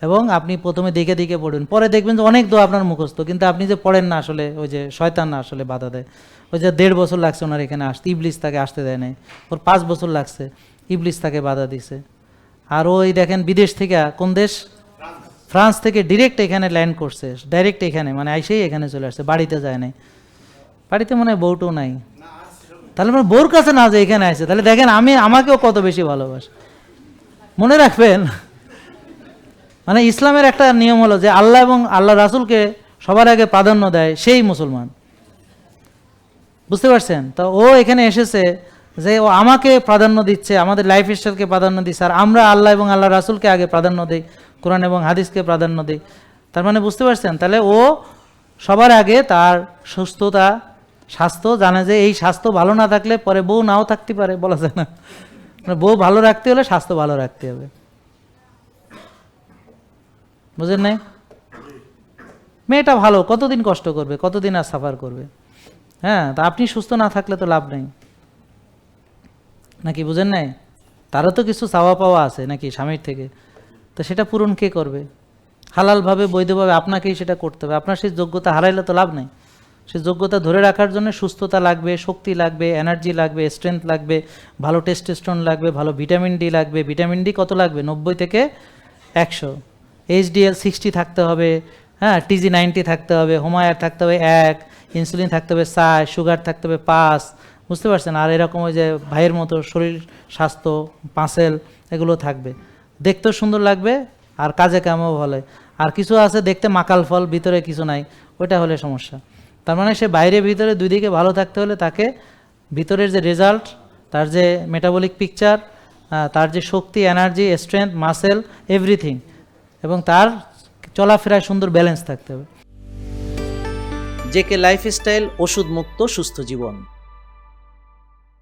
এবং আপনি প্রথমে দেখে দেখে পড়বেন, পরে দেখবেন যে অনেক দোয়া আপনার মুখস্থ, কিন্তু আপনি যে পড়েন না আসলে, ওই যে শয়তান না আসলে বাধা দেয়। ওই যে 1.5 বছর লাগছে ওনার এখানে আসতে, ইবলিস তাকে আসতে দেয় নাই। ওর 5 বছর লাগছে, ইবলিস তাকে বাধা দিছে। আর ওই দেখেন বিদেশ থেকে, কোন দেশ, ফ্রান্স থেকে ডিরেক্ট এখানে ল্যান্ড করছে, ডাইরেক্ট এখানে, মানে আইসেই এখানে চলে আসছে, বাড়িতে যায় নাই। বাড়িতে মনে হয় বউটাও নাই, তাহলে মানে বউর কাছে না যে এখানে আসে, তাহলে দেখেন আমাকেও কত বেশি ভালোবাসে। মনে রাখবেন, মানে ইসলামের একটা নিয়ম হলো যে আল্লাহ এবং আল্লাহ রাসূলকে সবার আগে প্রাধান্য দেয় সেই মুসলমান, বুঝতে পারছেন? তো ও এখানে এসেছে যে ও আমাকে প্রাধান্য দিচ্ছে, আমাদের লাইফ স্টাইলকে প্রাধান্য দিচ্ছে, আর আমরা আল্লাহ এবং আল্লাহ রাসূলকে আগে প্রাধান্য দিই, কোরআন এবং হাদিসকে প্রাধান্য দিই। তার মানে বুঝতে পারছেন, তাহলে ও সবার আগে তার সুস্থতা, স্বাস্থ্য জানে যে এই স্বাস্থ্য ভালো না থাকলে পরে বউ নাও থাকতে পারে, বলা যায় না। মানে বউ ভালো রাখতে হলে স্বাস্থ্য ভালো রাখতে হবে, বুঝেন নাই? মেয়েটা ভালো, কতদিন কষ্ট করবে, কতদিন আর সাফার করবে? হ্যাঁ, তা আপনি সুস্থ না থাকলে তো লাভ নেই, নাকি বুঝেন নাই? তারও তো কিছু চাওয়া পাওয়া আছে নাকি স্বামীর থেকে, তো সেটা পূরণ কে করবে? হালালভাবে বৈধভাবে আপনাকেই সেটা করতে হবে। আপনার সেই যোগ্যতা হারাইলে তো লাভ নেই। সেই যোগ্যতা ধরে রাখার জন্য সুস্থতা লাগবে, শক্তি লাগবে, এনার্জি লাগবে, স্ট্রেংথ লাগবে, ভালো টেস্টোস্টেরন লাগবে, ভালো ভিটামিন ডি লাগবে। ভিটামিন ডি কত লাগবে? 90 থেকে 100। HDL 60 থাকতে হবে, হ্যাঁ, TG 90 থাকতে হবে, হোমায়ার থাকতে হবে 1, ইনসুলিন থাকতে হবে 4, সুগার থাকতে হবে 5, বুঝতে পারছেন? আর এরকম ওই যে ভাইয়ের মতো শরীর স্বাস্থ্য, পাঁসেল, এগুলো থাকবে। দেখতেও সুন্দর লাগবে আর কাজে কামেও ভালো। আর কিছু আছে দেখতে মাকাল ফল, ভিতরে কিছু নাই, ওইটা হলে সমস্যা। তার মানে সে বাইরে ভিতরে দুই দিকে ভালো থাকতে হলে তাকে ভিতরের যে রেজাল্ট, তার যে মেটাবলিক পিকচার, তার যে শক্তি, এনার্জি, স্ট্রেংথ, মাসেল, এভরিথিং, এবং তার চলাফেরায় সুন্দর ব্যালেন্স থাকতে হবে। জেকে লাইফস্টাইল, ওষুধ মুক্ত সুস্থ জীবন।